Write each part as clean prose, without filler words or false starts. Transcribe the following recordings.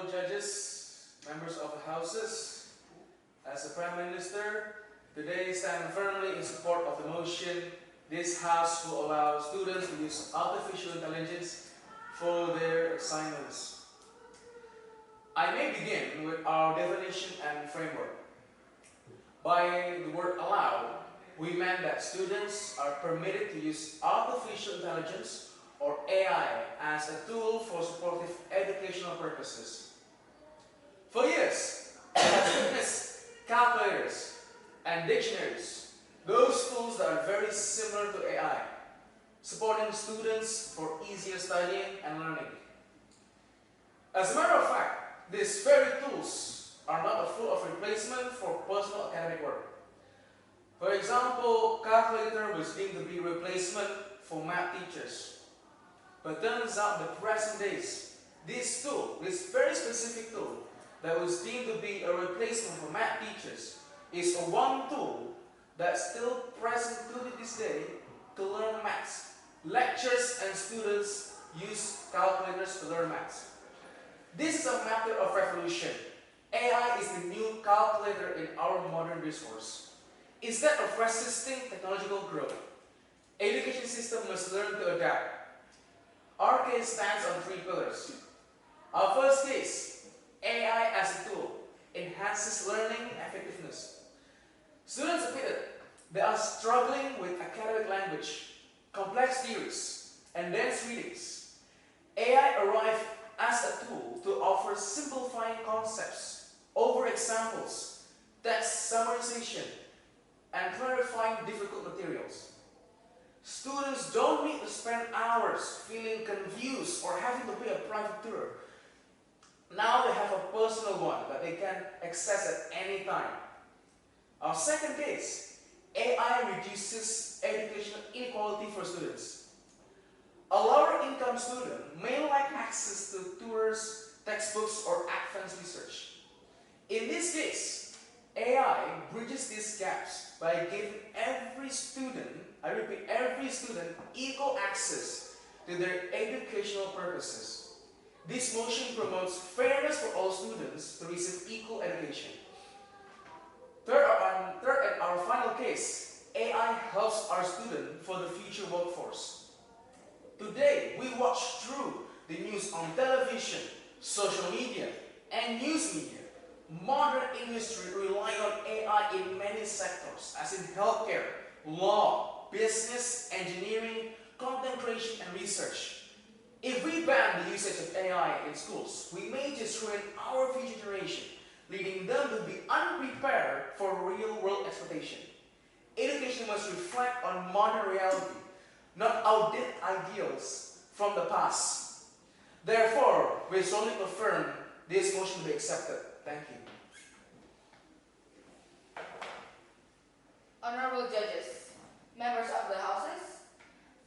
Honorable judges, members of the houses, as the Prime Minister, today stand firmly in support of the motion this House will allow students to use artificial intelligence for their assignments. I may begin with our definition and framework. By the word allow, we meant that students are permitted to use artificial intelligence or AI as a tool for supportive educational purposes. For years, we have witnessed calculators and dictionaries, those tools that are very similar to AI, supporting students for easier studying and learning. As a matter of fact, these very tools are not a full of replacement for personal academic work. For example, calculator was deemed to be a replacement for math teachers. But turns out in the present days, this tool, this very specific tool that was deemed to be a replacement for math teachers, is a one tool that's still present to this day to learn maths. Lecturers and students use calculators to learn maths. This is a matter of revolution. AI is the new calculator in our modern discourse. Instead of resisting technological growth, education system must learn to adapt. Our case stands on three pillars. Our first case, AI as a tool, enhances learning effectiveness. Students admitted they are struggling with academic language, complex theories, and dense readings. AI arrived as a tool to offer simplifying concepts over examples, text summarization, and clarifying difficult materials. Students don't need to spend hours feeling confused or having to pay a private tutor. Now they have a personal one that they can access at any time. Our second case, AI reduces educational inequality for students. A lower income student may lack access to tutors, textbooks, or advanced research. In this case, AI bridges these gaps by giving every student, I repeat, every student equal access to their educational purposes. This motion promotes fairness for all students to receive equal education. Third, and our final case, AI helps our student for the future workforce. Today, we watch through the news on television, social media, and news media. Modern industry rely on AI in many sectors, as in healthcare, law, business, engineering, content creation, and research. If we ban the usage of AI in schools, we may just ruin our future generation, leading them to be unprepared for real-world exploitation. Education must reflect on modern reality, not outdated ideals from the past. Therefore, we strongly affirm this motion to be accepted. Thank you. Honorable judges, members of the houses,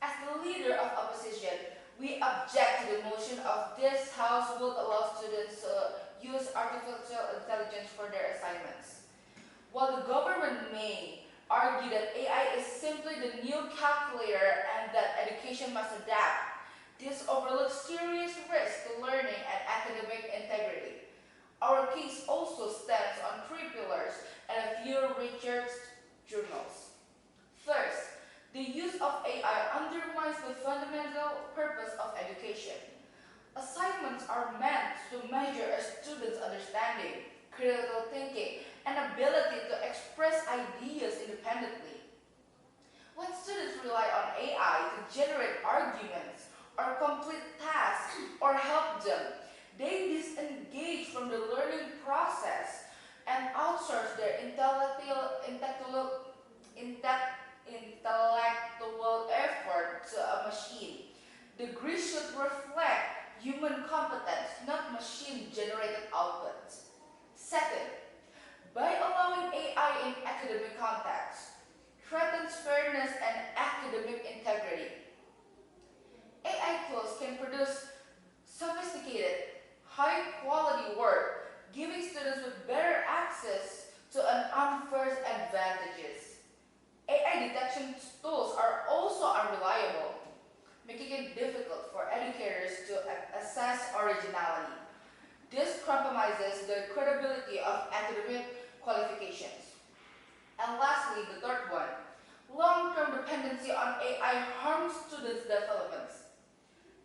as the leader of opposition, we object to the motion of this House will allow students to use artificial intelligence for their assignments. While the government may argue that AI is simply the new calculator and that education must adapt, this overlooks serious risk to learning and academic integrity. Our case also stands on three pillars and a few research journals. First, the use of AI undermines the fundamental purpose of education. Assignments are meant to measure a student's understanding, critical thinking, and ability to express ideas independently. When students rely on AI to generate arguments or complete tasks or help them, they disengage from the learning process and outsource their intellectual effort to a machine. Degrees should reflect human competence, not machine-generated output. Second, by allowing AI in academic context, threatens fairness and academic integrity. AI tools can produce sophisticated, high-quality work, giving students with better access to an unfair advantages. AI detection tools are also unreliable, making it difficult for educators to assess originality. This compromises the credibility of academic qualifications. And lastly, the third one, long-term dependency on AI harms students' developments.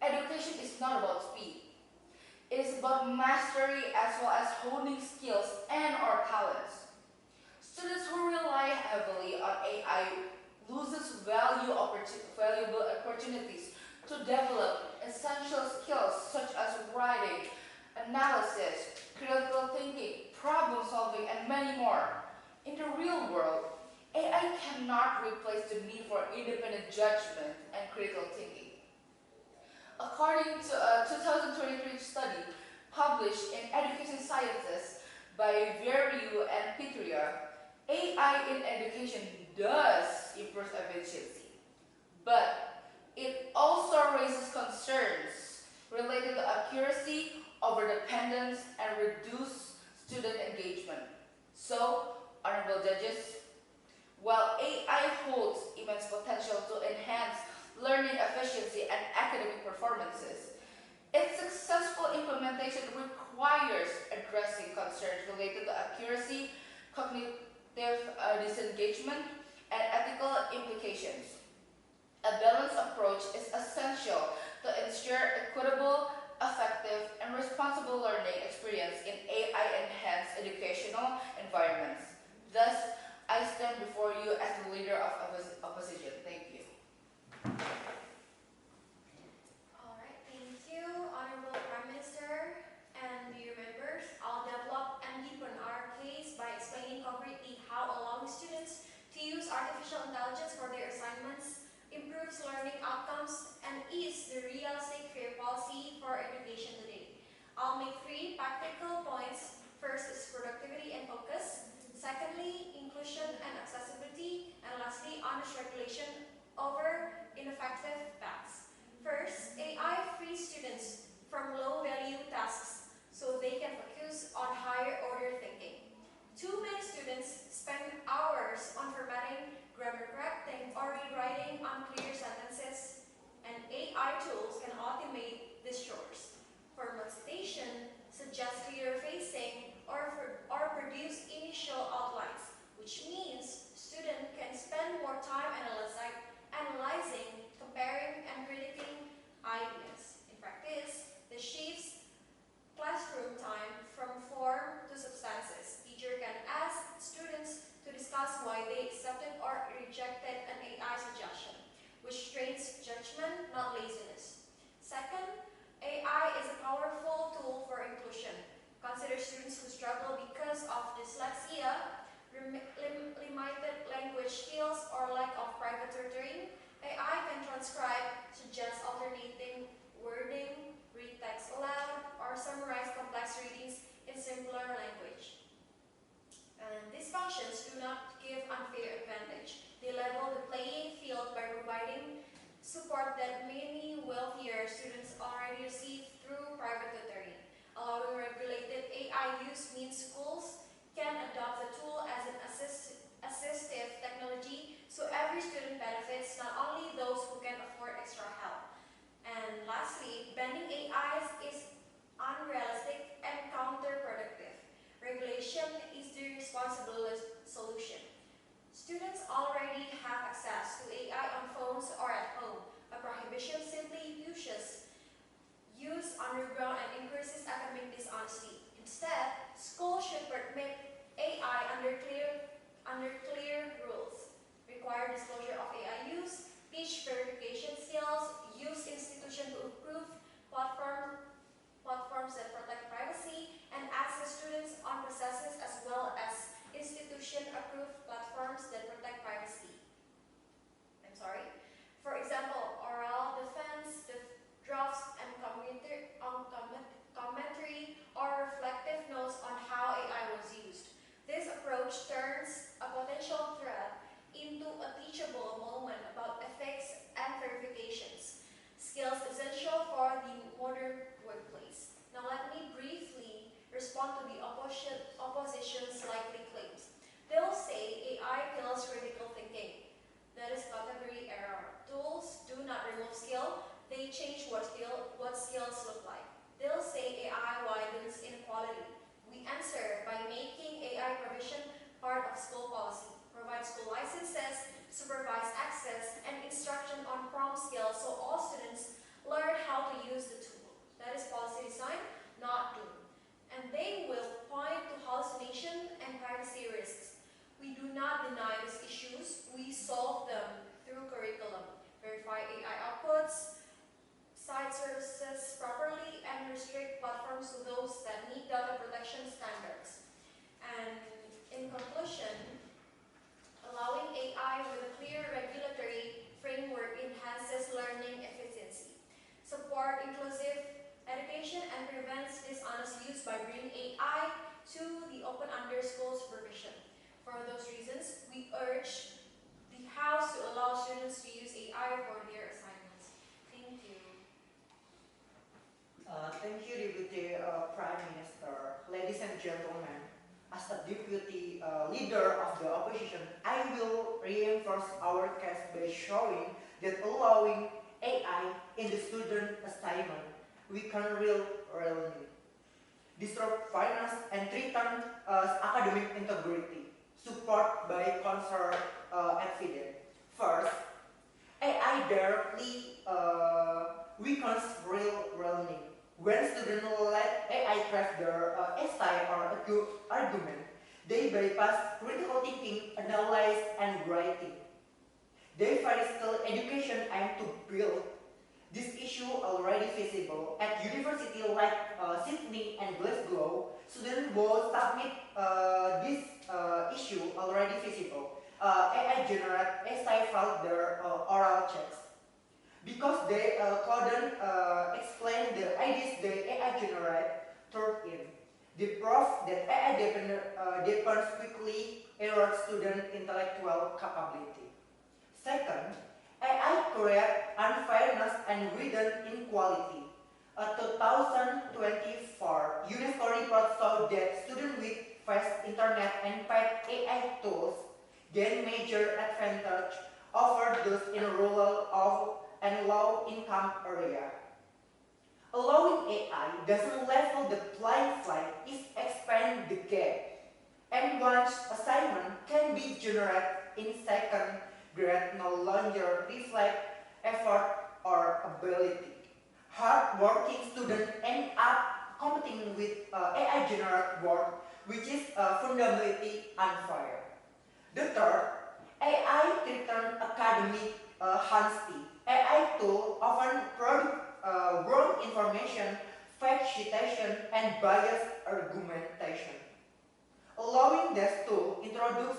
Education is not about speed. It is about mastery as well as honing skills and or talents. Students who rely heavily on AI loses valuable opportunities to develop essential skills such as writing, analysis, critical thinking, problem solving, and many more. In the real world, AI cannot replace the need for independent judgment and critical thinking. According to a 2023 study published in Education Sciences by Veru and Putra, AI in education does improve efficiency, but it also raises concerns related to accuracy, overdependence, and reduced student engagement. So, honorable judges, while AI holds immense potential to enhance learning efficiency and academic performances, its successful implementation requires addressing concerns related to accuracy, cognitive disengagement, and ethical implications. A balanced approach is essential to ensure equitable, effective, and responsible learning experience in AI-enhanced educational environments. Thus, I stand before you as the leader of opposition. Thank you. All right, thank you, Honorable Prime Minister and dear members. I'll develop and deepen our case by explaining concretely how allowing students to use artificial intelligence for their assignments improves learning outcomes and is the realistic fair policy for education today. I'll make 3 practical points. First is productivity and focus. Secondly, inclusion and accessibility. And lastly, honest regulation over ineffective paths. First, AI frees students from low-value tasks so they can focus on higher-order thinking. Too many students spend hours on formatting, grammar correcting, or rewriting unclear sentences, and AI tools can automate these chores. Formal citation, suggest clear phrasing, or produce initial outlines, which means students can spend more time analyzing, comparing, and critiquing ideas. In practice, this shifts classroom time from form to substances. Teacher can ask students to discuss why they accepted or rejected an AI suggestion, which trains judgment, not laziness. Second, AI is a powerful tool for inclusion. Consider students who struggle because of dyslexia, limited language skills, or lack of private tutoring. AI can transcribe, suggest alternating wording, read text aloud, or summarize complex readings in simpler language. And these functions do not give unfair advantage. They level the playing field by providing support that many wealthier students already receive through private tutoring. Allowing regulated AI use means schools can adopt the tool as an assistive technology so every student benefits, not only those who can afford extra help. And lastly, banning AIs is unrealistic and counterproductive. Regulation is the responsible solution. Students already have access to AI on phones or at home. A prohibition simply pushes use underground and increases academic dishonesty. Instead, schools should permit AI under clear rules, require disclosure of AI use, teach verification skills, use institutions to improve platforms that protect privacy, and access students on processes as well as institution-approved platforms that protect privacy. For example, oral defense, drafts, and commentary or reflective notes on how AI was used. This approach turns a potential threat into a teachable do not deny these issues, we solve them through curriculum, verify AI outputs, cite services properly, and restrict platforms to those that meet data protection standards. And in conclusion, allowing AI with a clear regulatory framework enhances learning efficiency, support inclusive education, and prevents dishonest use by bringing AI to the open under school supervision. For those reasons, we urge the House to allow students to use AI for their assignments. Thank you. Thank you, Deputy Prime Minister. Ladies and gentlemen, as a Deputy Leader of the Opposition, I will reinforce our case by showing that allowing AI in the student assignment, we can really disrupt finance and threaten academic integrity, support by concern evidence. First, AI directly weakens real learning. When students let AI craft their essay or argument, they bypass critical thinking, analysis, and writing. They find skill education aimed to build. This issue already visible at universities like Sydney and Glasgow. Students will submit this issue already visible. AI generate essay failed their oral checks. Because they couldn't explain the ideas the AI generate turned in. The proof that AI depends quickly erodes student intellectual capability. Second, AI create unfairness and widen inequality. A 2024 UNESCO report showed that students with fast internet and paid AI tools gain major advantage over those in rural and low-income area. Allowing AI doesn't level the playing field, it expands the gap. And once assignment can be generated in second grade no longer reflect effort or ability. Hard-working students end up competing with AI-generated work, which is fundamentally unfair. The third, AI threatens academic honesty. AI tools often produce wrong information, fake citation, and biased argumentation. Allowing this tool introduce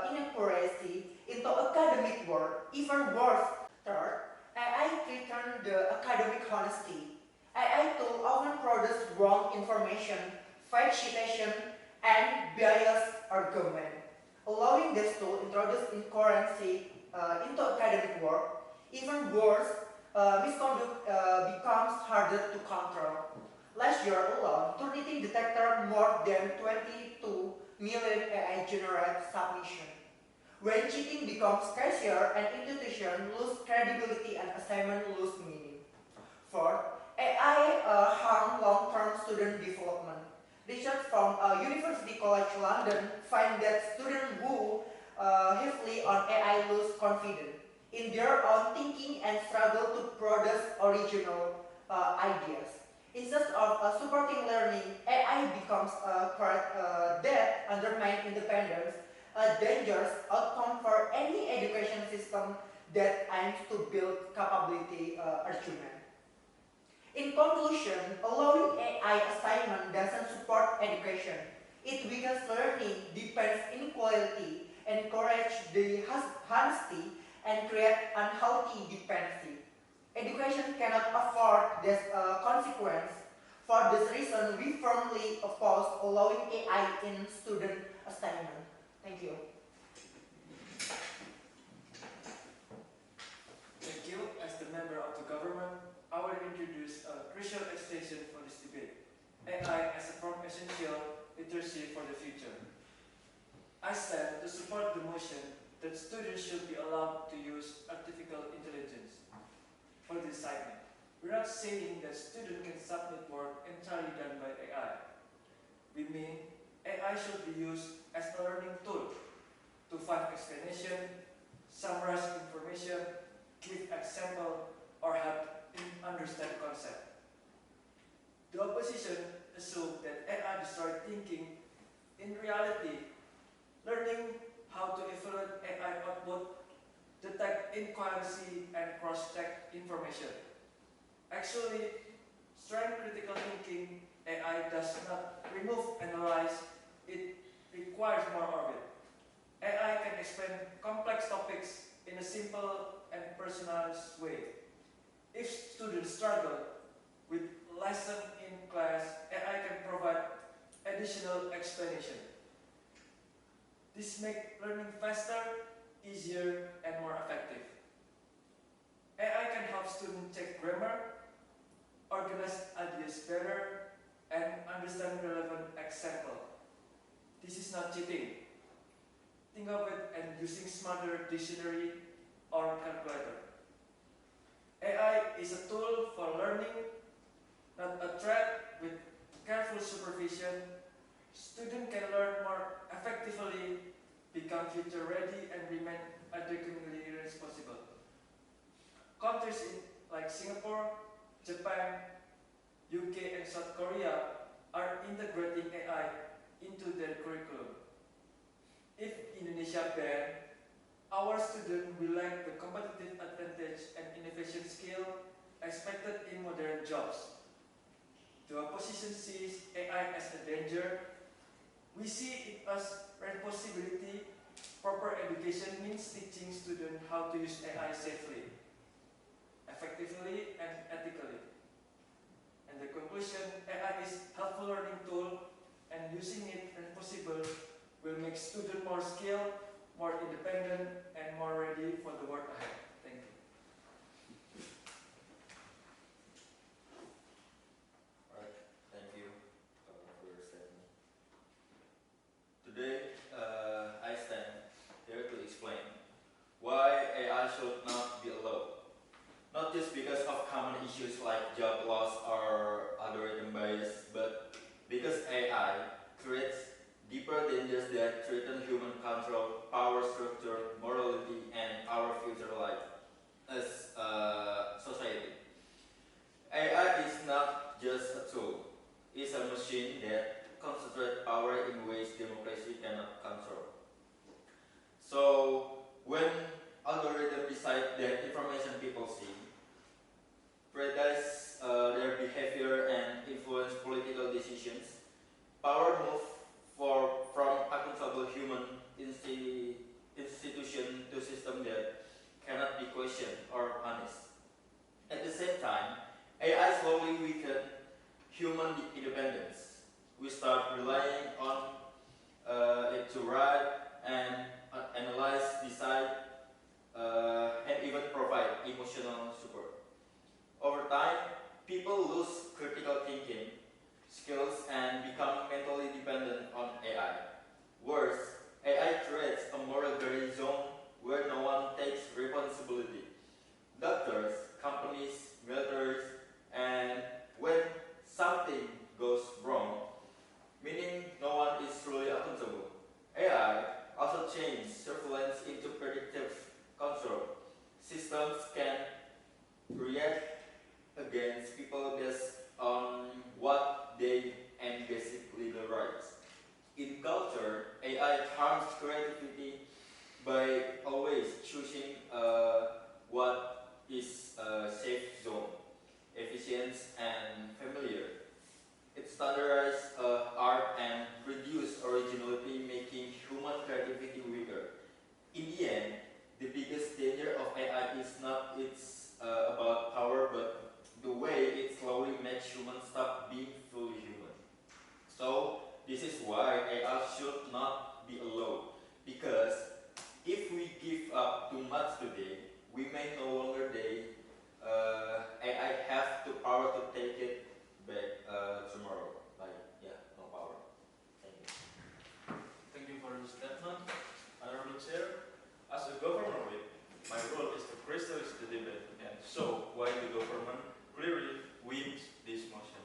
inaccuracy into academic work, even worse. Third, AI threatens the academic honesty. AI tools often produce wrong information, fake citation, and biased argument. Allowing this tool introduce incoherency into academic work, even worse, misconduct becomes harder to control. Last year alone, Turnitin detected more than 22 million AI-generated submissions. When cheating becomes casual and institutions lose credibility and assignment lose meaning. Fourth, AI harm long-term student development. Research from University College London find that students who heavily on AI lose confidence in their own thinking and struggle to produce original ideas. Instead of supporting learning, AI becomes a part that undermines independence, a dangerous outcome for any education system that aims to build capability argument. In conclusion, allowing AI assignment doesn't support education. It weakens learning, deepens inequality, encourages the honesty, and creates unhealthy dependency. Education cannot afford this consequence. For this reason, we firmly oppose allowing AI in student assignment. Thank you. Thank you. As the member of the government, I will introduce a crucial extension for this debate. AI as a from essential literacy for the future. I stand to support the motion that students should be allowed to use artificial intelligence for this assignment. We're not saying that students can submit work entirely done by AI. We mean AI should be used as a learning tool to find explanation, summarize information, give example, or help in understand concept. The opposition assumes that AI destroys thinking. In reality, learning how to evaluate AI output, detect inaccuracy, and cross-check information. Actually, strength critical thinking AI does not remove analyze, it requires more of it. AI can explain complex topics in a simple and personalized way. If students struggle with lesson in class, AI can provide additional explanation. This makes learning faster, easier, and more effective. AI can help students check grammar, organize ideas better, and understand relevant example. This is not cheating. Think of it as using smarter dictionary or calculator. AI is a tool for learning, not a threat. With careful supervision, students can learn more effectively, become future ready, and remain academically responsible. Countries like Singapore, Japan, UK, and South Korea are integrating AI into their curriculum. If Indonesia banned, our students will lack the competitive advantage and innovation skill expected in modern jobs. The opposition sees AI as a danger. We see it as responsibility. Proper education means teaching students how to use AI safely, effectively, and ethically. And the conclusion, AI is a helpful learning tool, and using it responsible will make students more skilled, more independent, and more ready for the world ahead. Thank you. Alright, thank you for your statement. Today, I stand here to explain why AI should not be allowed. Not just because of common issues like job loss or algorithm bias, but because AI creates deeper dangers that threaten human control, power structure, morality, and our future life as a society. AI is not just a tool, it's a machine that concentrates power in ways democracy cannot control. So, when algorithms decide that information people see, predict their behavior and influence political decisions, power moves from accountable human institution to system that cannot be questioned or punished. At the same time, AI slowly weakens human independence. We start relying on it to write and analyze, decide, and even provide emotional support. Over time, people lose critical thinking skills and become mentally dependent on AI. Worse, AI creates a moral gray zone where no one takes responsibility. Doctors, companies, militaries, and when something goes wrong, meaning no one is truly accountable. AI also changes surveillance into predictive control. Systems can react against people based on what they and basic legal rights. In culture, AI harms creativity by always choosing what is a safe zone, efficient and familiar. It standardizes art and reduces originality, making human creativity weaker. In the end, the biggest danger of AI is not about power, but the way it slowly makes humans stop being fully human. So, this is why AI should not be allowed, because if we give up too much today, we may no longer AI have the power to take it back tomorrow. No power. Thank you. Thank you for your statement, Honorable Chair. As a government whip, my role is to crystallize the debate and show why the government clearly wins this motion.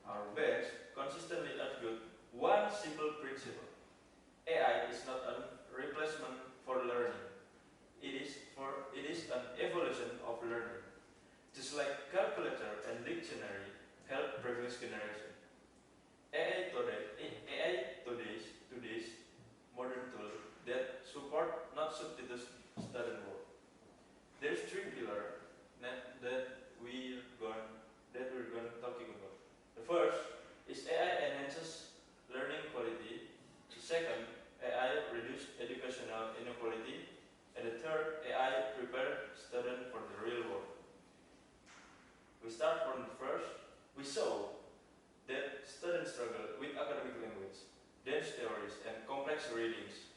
Our bench consistently argued one simple principle. AI is not a replacement for learning. It is an evolution of learning. Just like calculator and dictionary helped previous generation. AI today's modern tool that start from the first. We saw that students struggle with academic language, dense theories, and complex readings.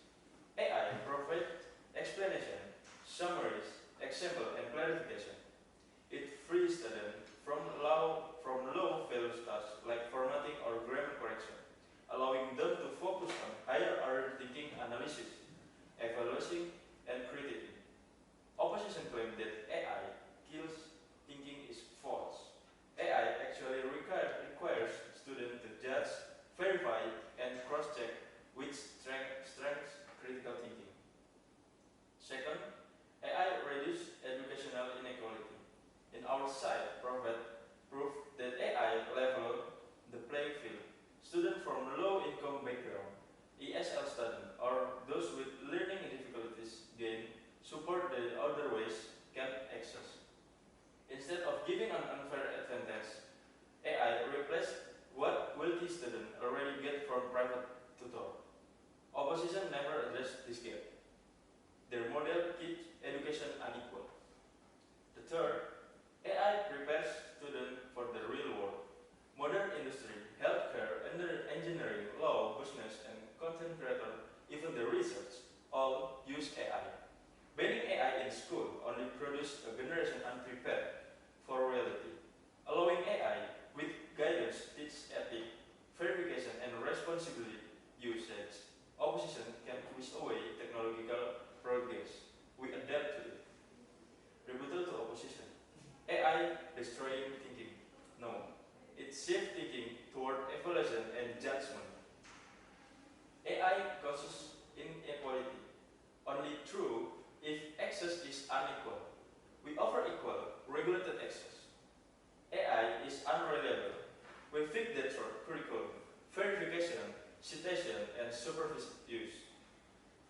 AI provides explanation, summaries, example, and clarification. It frees students from low-value tasks like formatting or grammar correction, allowing them to focus on higher-order thinking, analysis, evaluation, and critiquing. Opposition claims that AI kills thinking is false. AI actually requires students to judge, verify, and cross-check which strengths critical thinking. Second, AI reduces educational inequality. In our site, provide proof that AI level the playing field. Students from low-income background, ESL students, or those with learning difficulties gain support that other ways can access. Instead of giving an unfair advantage, AI replaces what wealthy students already get from private tutor. Opposition never addressed this gap. Their model keeps education unequal. The third, AI prepares students for the real world. Modern industry, healthcare, engineering, law, business, and content creator, even the research, all use AI. Banning AI in school only produces a generation unprepared for reality. Allowing AI with guidance, teach ethics, verification, and responsibility usage, opposition can push away technological progress. We adapt to it. Rebuttal to opposition. AI destroying thinking. No. It shifts thinking toward evaluation and judgment. AI causes inequality. Only true if access is unequal. We offer equal, regulated access. AI is unreliable. We fix that for curriculum, verification, citation, and supervised use.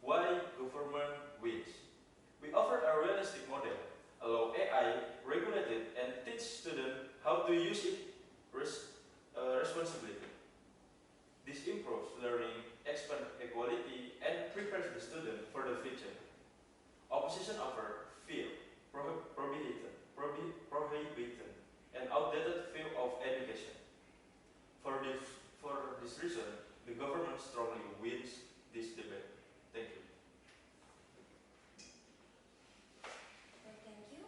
Why government wins? We offer a realistic model, allow AI regulated, and teach students how to use it responsibly. This improves learning, expands equality, and prepares the student for the future. Opposition offer fear, prohibition, and outdated view of education. For this reason, the government strongly wins this debate. Thank you. Thank you.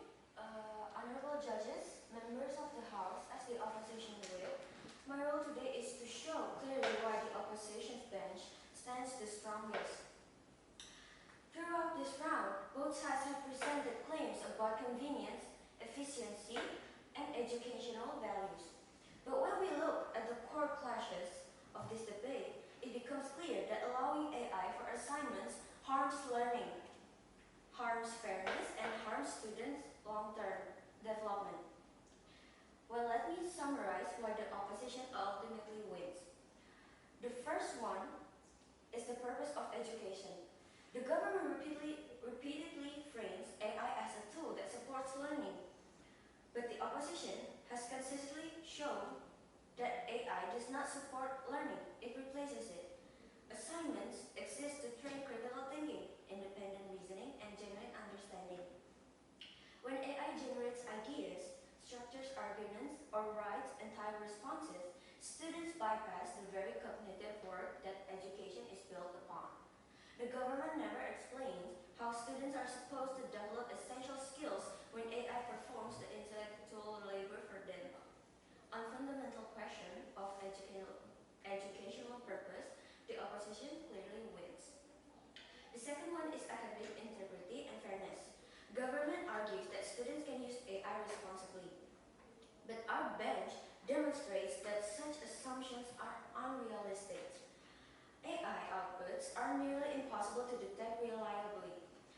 Honorable judges, members of the House, as the opposition will, my role today is to show clearly why the opposition's bench stands the strongest. Throughout this round, both sides have presented claims about convenience, efficiency, and educational values. But when we look at the core clashes of this debate, it becomes clear that allowing AI for assignments harms learning, harms fairness, and harms students' long-term development. Well, let me summarize why the opposition ultimately wins. The first one is the purpose of education. The government repeatedly frames AI as a tool that supports learning, but the opposition has consistently shown that AI does not support learning, it replaces it. Assignments exist to train critical thinking, independent reasoning, and genuine understanding. When AI generates ideas, structures arguments, or writes entire responses, students bypass the very cognitive work that education is built upon. The government never explains how students are supposed to develop essential skills when AI performs the intellectual labor for them. On fundamental question of educational purpose, the opposition clearly wins. The second one is academic integrity and fairness. Government argues that students can use AI responsibly, but our bench demonstrates that such assumptions are unrealistic. AI outputs are nearly impossible to detect reliably,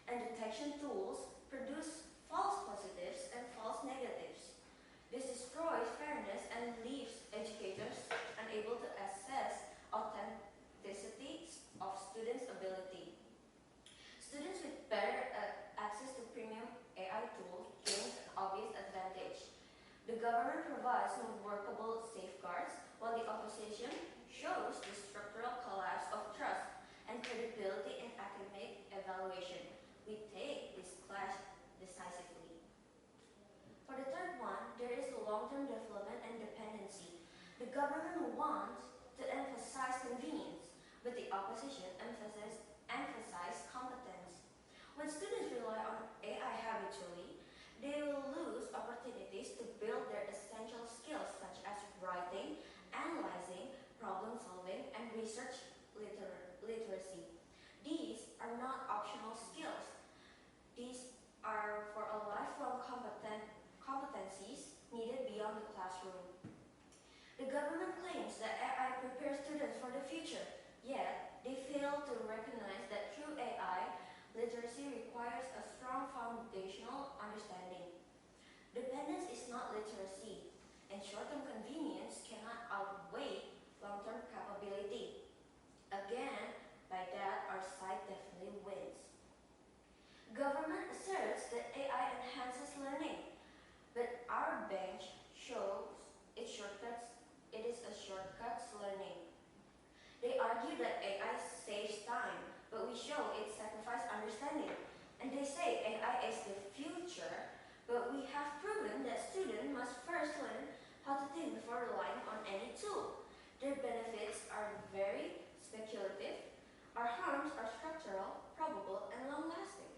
and detection tools produce false positives and false negatives. This destroys fairness and leaves educators unable to assess authenticity of students' ability. Students with better access to premium AI tools gain an obvious advantage. The government provides no workable safeguards, while the opposition shows the structural collapse of trust and credibility in academic evaluation. We take this clash decisively. For the third one, there is the long-term The government wants to emphasize convenience, but the opposition emphasize competence. When students rely on AI habitually, they will lose opportunities to build their essential skills such as writing, analyzing, problem solving, and research literacy. These are not optional skills. These are for a lifelong competencies needed beyond the classroom. The government claims that AI prepares students for the future, yet they fail to recognize that true AI literacy requires a strong foundational understanding. Dependence is not literacy, and short-term convenience cannot outweigh long-term capability. Again, by that, our side definitely wins. Government asserts that AI enhances learning, but our bench shows it is a shortcuts learning. They argue that AI saves time, but we show it sacrifices understanding. And they say AI is the future, but we have proven that students must first learn how to think before relying on any tool. Their benefits are very speculative, our harms are structural, probable, and long-lasting.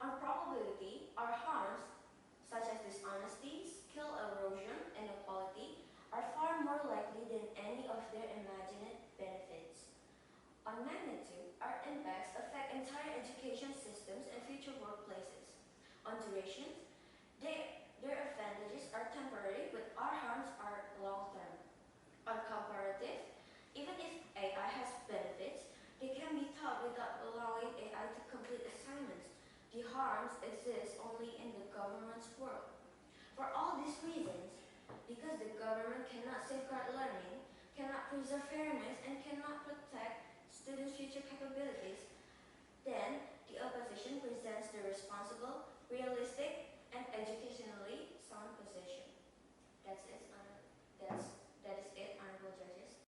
On probability, our harms, such as dishonesty, skill erosion, and inequality, are far more likely than any of their imagined benefits. On magnitude, our impacts affect entire education systems and future workplaces. On duration, their advantages are temporary, but our harms are long-term. On comparative, even if AI has benefits, they can be taught without allowing AI to complete assignments. The harms exist only in the government's world. For all these reasons, because the government cannot safeguard learning, cannot preserve fairness, and cannot protect students' future capabilities, then the opposition presents the responsible, realistic,